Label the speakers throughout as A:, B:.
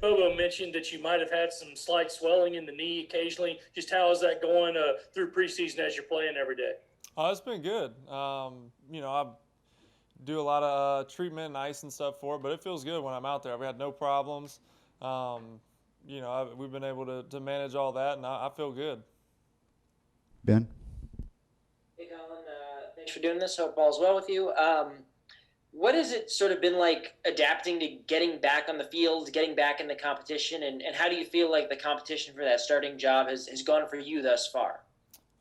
A: Bobo mentioned that you might have had some slight swelling in the knee occasionally. Just how is that going through preseason as you're playing every day?
B: It's been good. I do a lot of treatment and ice and stuff for it, but it feels good when I'm out there. I've had no problems. Um, we've been able to manage all that, and I feel good.
C: Ben?
D: Hey, Collin. Thanks for doing this. Hope all's well with you. What has it sort of been like adapting to getting back on the field, getting back in the competition, and how do you feel like the competition for that starting job has gone for you thus far?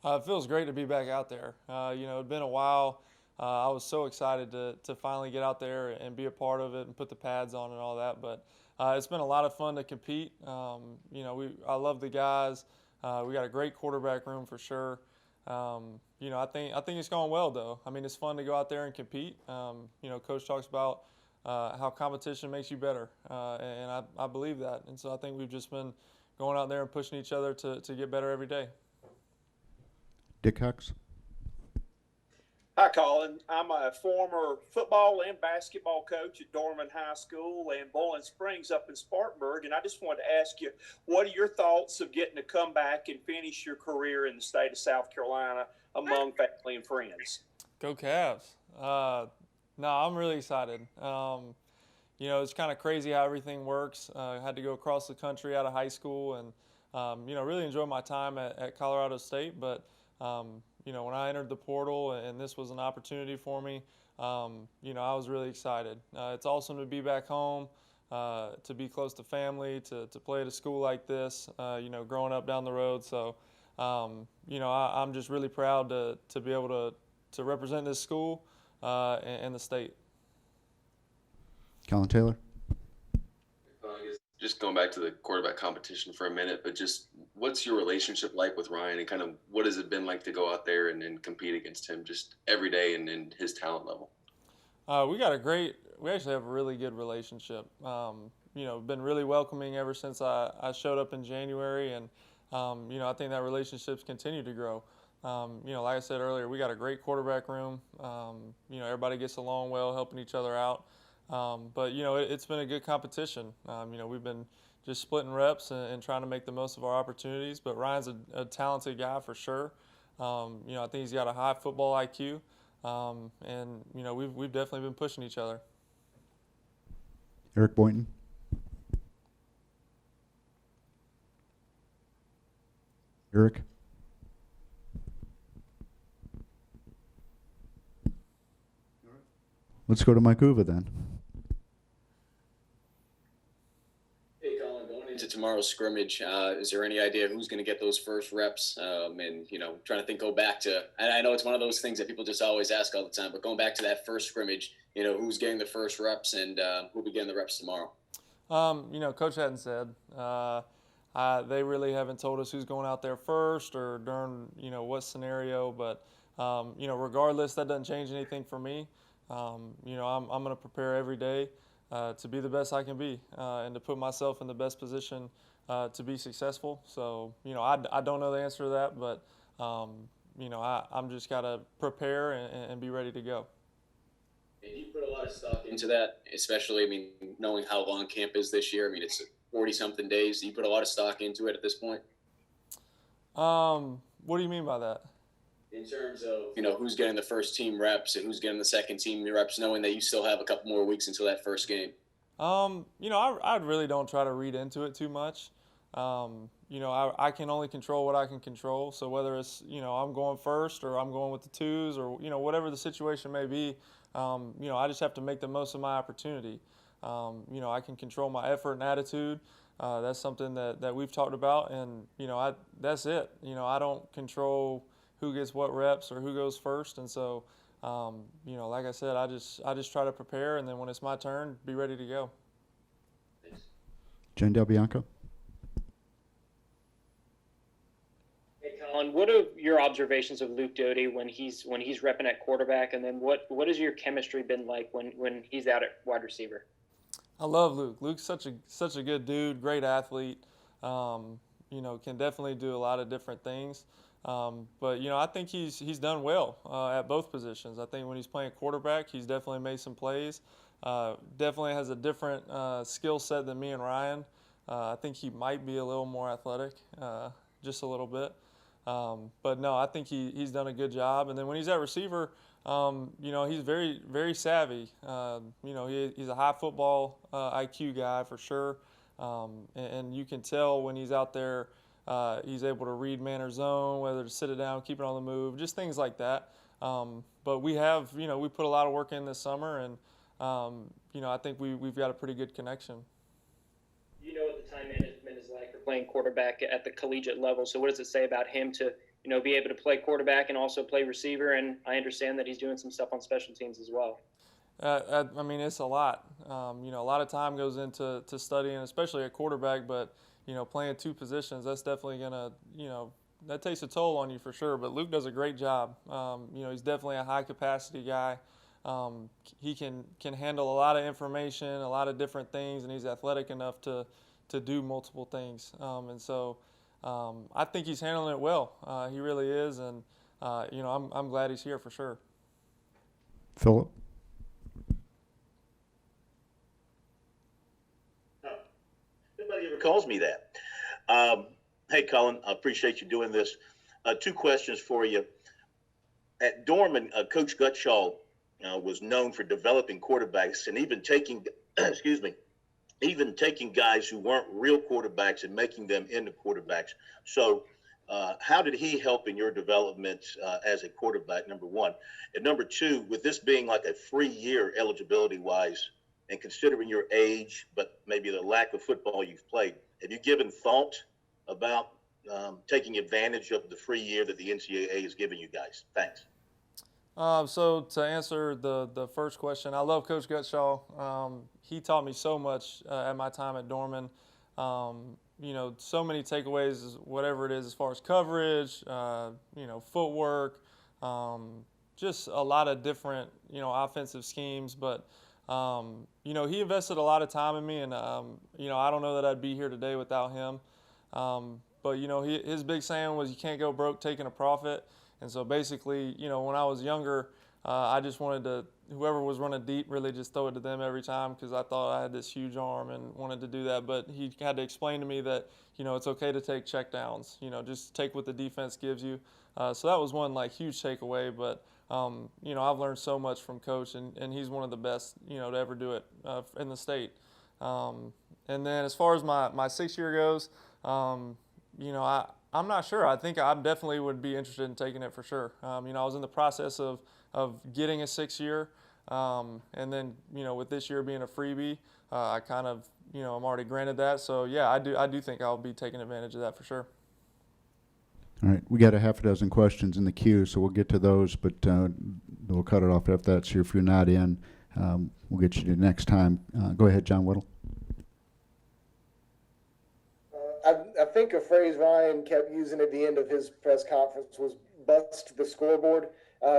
B: It feels great to be back out there. It'd been a while. I was so excited to finally get out there and be a part of it and put the pads on and all that. But it's been a lot of fun to compete. I love the guys. We got a great quarterback room for sure. I think it's going well though. I mean, it's fun to go out there and compete. Coach talks about how competition makes you better, and I believe that. And so I think we've just been going out there and pushing each other to get better every day.
C: Dick Hux?
E: Hi, Collin. I'm a former football and basketball coach at Dorman High School and Bowling Springs up in Spartanburg, and I just wanted to ask you, what are your thoughts of getting to come back and finish your career in the state of South Carolina among family and friends?
B: Go Cavs. No, I'm really excited. It's kind of crazy how everything works. I had to go across the country out of high school and, really enjoy my time at Colorado State. But, when I entered the portal and this was an opportunity for me, I was really excited. It's awesome to be back home, to be close to family, to play at a school like this, growing up down the road. So, I'm just really proud to be able to represent this school and the state.
C: Colin Taylor?
F: Just going back to the quarterback competition for a minute, but just what's your relationship like with Ryan, and kind of what has it been like to go out there and compete against him just every day and his talent level?
B: We actually have a really good relationship. Been really welcoming ever since I showed up in January, and I think that relationship's continued to grow. Like I said earlier, we got a great quarterback room. Everybody gets along well, helping each other out. But it's been a good competition. We've been just splitting reps and trying to make the most of our opportunities. But Ryan's a talented guy for sure. I think he's got a high football IQ, and we've definitely been pushing each other.
C: Eric Boynton? Eric? Let's go to Mike Uva then.
G: Hey, Collin, going into tomorrow's scrimmage, is there any idea who's going to get those first reps? And, trying to go back to, and I know it's one of those things that people just always ask all the time, but going back to that first scrimmage, who's getting the first reps and who'll be getting the reps tomorrow?
B: Coach hadn't said. They really haven't told us who's going out there first or during, what scenario. But, regardless, that doesn't change anything for me. I'm going to prepare every day to be the best I can be and to put myself in the best position to be successful. So, I don't know the answer to that, but, I'm just got to prepare and be ready to go.
G: And you put a lot of stock into that, especially, knowing how long camp is this year. It's 40-something days. You put a lot of stock into it at this point?
B: What do you mean by that?
G: In terms of, who's getting the first team reps and who's getting the second team reps, knowing that you still have a couple more weeks until that first game?
B: I really don't try to read into it too much. I can only control what I can control. So whether it's, I'm going first or I'm going with the twos or, whatever the situation may be, I just have to make the most of my opportunity. I can control my effort and attitude. That's something that we've talked about, and, that's it. I don't control who gets what reps or who goes first. And so, like I said, I just try to prepare, and then when it's my turn, be ready to go.
G: Thanks.
C: Jen Del Bianco?
H: Hey, Collin, what are your observations of Luke Doty when he's repping at quarterback, and then what has your chemistry been like when he's out at wide receiver?
B: I love Luke. Luke's such a good dude, great athlete. Can definitely do a lot of different things. But I think he's done well at both positions. I think when he's playing quarterback, he's definitely made some plays. Definitely has a different skill set than me and Ryan. I think he might be a little more athletic, just a little bit. But no, I think he's done a good job. And then when he's at receiver, he's very, very savvy. He's a high football IQ guy for sure. And you can tell when he's out there, he's able to read man or zone, whether to sit it down, keep it on the move, just things like that. But we have, we put a lot of work in this summer, and, I think we've got a pretty good connection.
H: You know what the time management is like for playing quarterback at the collegiate level. So what does it say about him to, be able to play quarterback and also play receiver? And I understand that he's doing some stuff on special teams as well.
B: It's a lot. A lot of time goes into studying, especially at quarterback, but, playing two positions, that's definitely going to, that takes a toll on you for sure. But Luke does a great job. He's definitely a high-capacity guy. He can handle a lot of information, a lot of different things, and he's athletic enough to do multiple things. I think he's handling it well. He really is, and I'm glad he's here for sure.
C: Philip?
I: Nobody ever calls me that. Hey, Collin, I appreciate you doing this. Two questions for you. At Dorman, Coach Gutshaw was known for developing quarterbacks and even taking, even taking guys who weren't real quarterbacks and making them into quarterbacks. So how did he help in your development as a quarterback, number one? And number two, with this being like a free year eligibility-wise, and considering your age, but maybe the lack of football you've played, have you given thought about taking advantage of the free year that the NCAA is giving you guys? Thanks.
B: So to answer the first question, I love Coach Gutshaw. He taught me so much at my time at Dorman. So many takeaways, whatever it is, as far as coverage, footwork, just a lot of different, offensive schemes. But, he invested a lot of time in me, and, I don't know that I'd be here today without him. But, his big saying was you can't go broke taking a profit. And so basically, when I was younger, I just wanted to, whoever was running deep, really just throw it to them every time because I thought I had this huge arm and wanted to do that. But he had to explain to me that, it's okay to take checkdowns, just take what the defense gives you. So that was one huge takeaway. But, I've learned so much from Coach, and he's one of the best, to ever do it in the state. And then as far as my 6 year goes, I'm not sure. I think I definitely would be interested in taking it for sure. I was in the process of getting a 6 year, and then with this year being a freebie, I kind of I'm already granted that. So yeah, I do think I'll be taking advantage of that for sure.
C: All right, we got a half a dozen questions in the queue, so we'll get to those, but we'll cut it off if that's here. If you're not in, we'll get you to next time. Go ahead, John Whittle.
J: I think a phrase Ryan kept using at the end of his press conference was bust the scoreboard.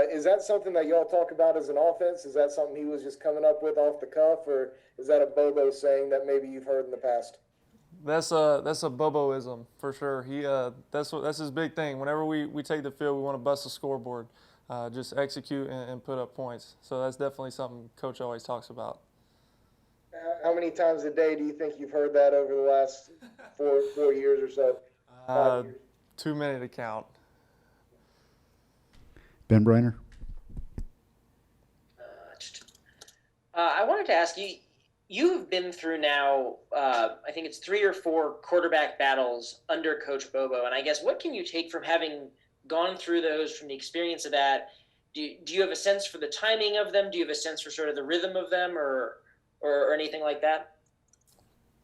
J: Is that something that y'all talk about as an offense? Is that something he was just coming up with off the cuff, or is that a Bobo saying that maybe you've heard in the past?
B: That's a Boboism for sure. That's his big thing. Whenever we take the field, we want to bust the scoreboard, just execute and put up points. So that's definitely something Coach always talks about.
J: How many times a day do you think you've heard that over the last four years or so? 5 years?
B: Too many to count.
C: Ben Briner.
D: I wanted to ask you, you've been through now, I think it's 3 or 4 quarterback battles under Coach Bobo. And I guess what can you take from having gone through those, from the experience of that? Do you have a sense for the timing of them? Do you have a sense for sort of the rhythm of them or anything like that?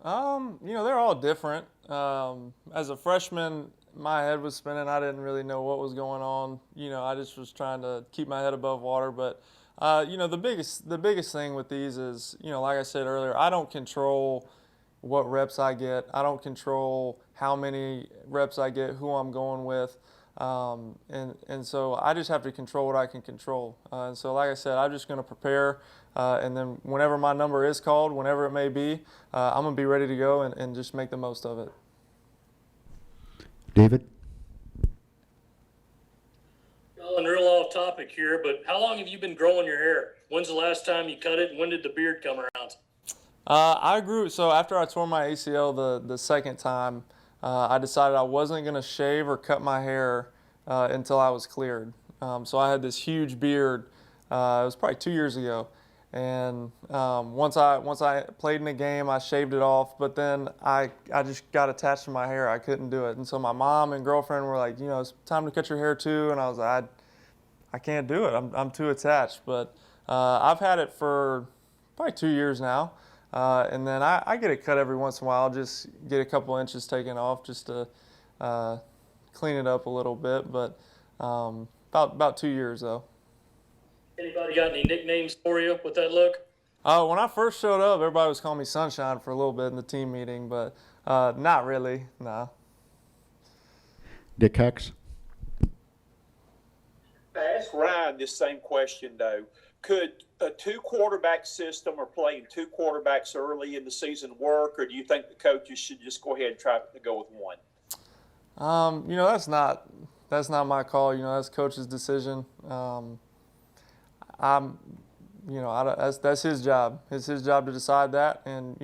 B: They're all different. As a freshman, my head was spinning. I didn't really know what was going on. I just was trying to keep my head above water. But, the biggest thing with these is, like I said earlier, I don't control what reps I get. I don't control how many reps I get, who I'm going with. And so I just have to control what I can control. And so, like I said, I'm just going to prepare. And then whenever my number is called, whenever it may be, I'm going to be ready to go and just make the most of it.
C: David?
A: Well, real off topic here, but how long have you been growing your hair? When's the last time you cut it, and when did the beard come around?
B: I grew, so after I tore my ACL the second time, I decided I wasn't going to shave or cut my hair until I was cleared. So I had this huge beard. It was probably 2 years ago. And once I played in a game, I shaved it off, but then I just got attached to my hair. I couldn't do it. And so my mom and girlfriend were like, it's time to cut your hair too. And I was like, I can't do it. I'm too attached. But I've had it for probably 2 years now. And then I get it cut every once in a while. I'll just get a couple inches taken off just to clean it up a little bit. But about 2 years though.
A: Anybody got any nicknames for you with that look?
B: When I first showed up, everybody was calling me Sunshine for a little bit in the team meeting, but not really, no.
C: Dick Hex?
E: I asked Ryan this same question, though. Could a two-quarterback system or playing two quarterbacks early in the season work, or do you think the coaches should just go ahead and try to go with one?
B: That's not my call. That's coach's decision. That's his job. It's his job to decide that. And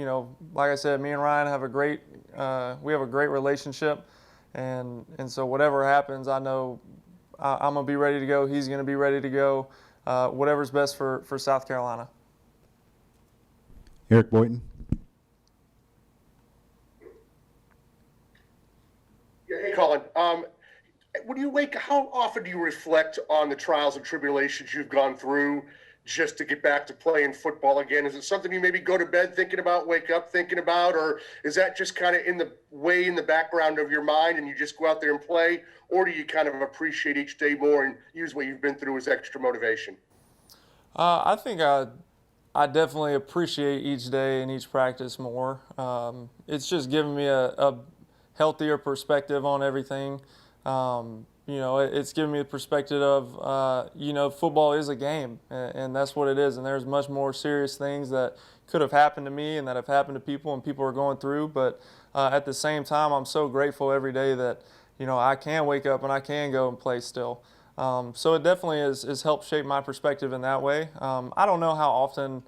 B: like I said, me and Ryan have a great relationship, and so whatever happens, I know I'm gonna be ready to go. He's gonna be ready to go. Whatever's best for South Carolina.
C: Eric Boynton?
K: Yeah, hey, Collin. How often do you reflect on the trials and tribulations you've gone through just to get back to playing football again? Is it something you maybe go to bed thinking about, wake up thinking about, or is that just kind of in the background of your mind and you just go out there and play? Or do you kind of appreciate each day more and use what you've been through as extra motivation?
B: I think I definitely appreciate each day and each practice more. It's just given me a healthier perspective on everything. It's given me the perspective of, football is a game, and that's what it is. And there's much more serious things that could have happened to me and that have happened to people and people are going through. But at the same time, I'm so grateful every day that, I can wake up and I can go and play still. So it definitely has helped shape my perspective in that way. I don't know how often,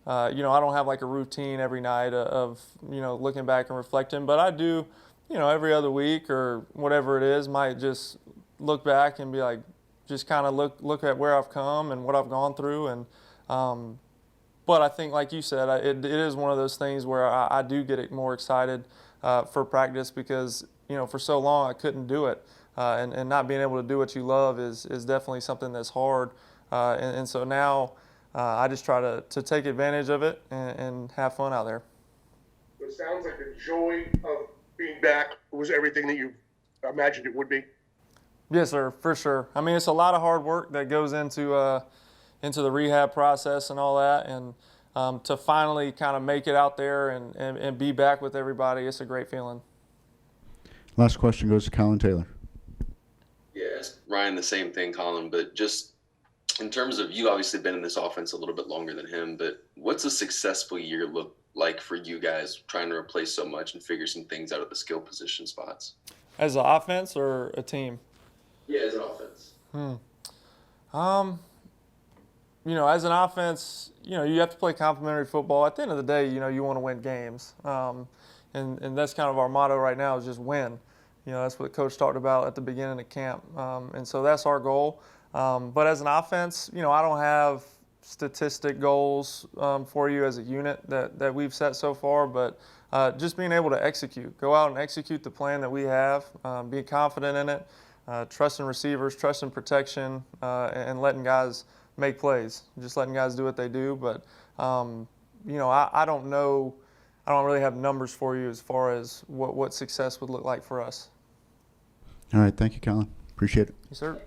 B: I don't have like a routine every night of looking back and reflecting, but I do, every other week or whatever it is, might just look back and be like, just kind of look at where I've come and what I've gone through. And but I think, like you said, it is one of those things where I do get more excited for practice because, for so long I couldn't do it. And not being able to do what you love is definitely something that's hard. And so now I just try to take advantage of it and have fun out there.
K: It sounds like the joy of being back was everything that you imagined it would be.
B: Yes, sir, for sure. I mean, it's a lot of hard work that goes into the rehab process and all that, and to finally kind of make it out there and be back with everybody, it's a great feeling.
C: Last question goes to Collin Taylor.
F: Yes, Ryan, the same thing, Collin, but just in terms of, you've obviously been in this offense a little bit longer than him, but what's a successful year look like for you guys trying to replace so much and figure some things out at the skill position spots?
B: As an offense or a team?
F: Yeah, as an offense.
B: As an offense, you have to play complementary football. At the end of the day, you want to win games. And that's kind of our motto right now, is just win. That's what Coach talked about at the beginning of camp. And so that's our goal. But as an offense, I don't have statistic goals for you as a unit that we've set so far, but just being able to execute. Go out and execute the plan that we have, be confident in it, trusting receivers, trusting protection, and letting guys make plays, just letting guys do what they do. But, I don't know, I don't really have numbers for you as far as what success would look like for us.
C: All right, thank you, Collin. Appreciate it.
B: Yes, sir.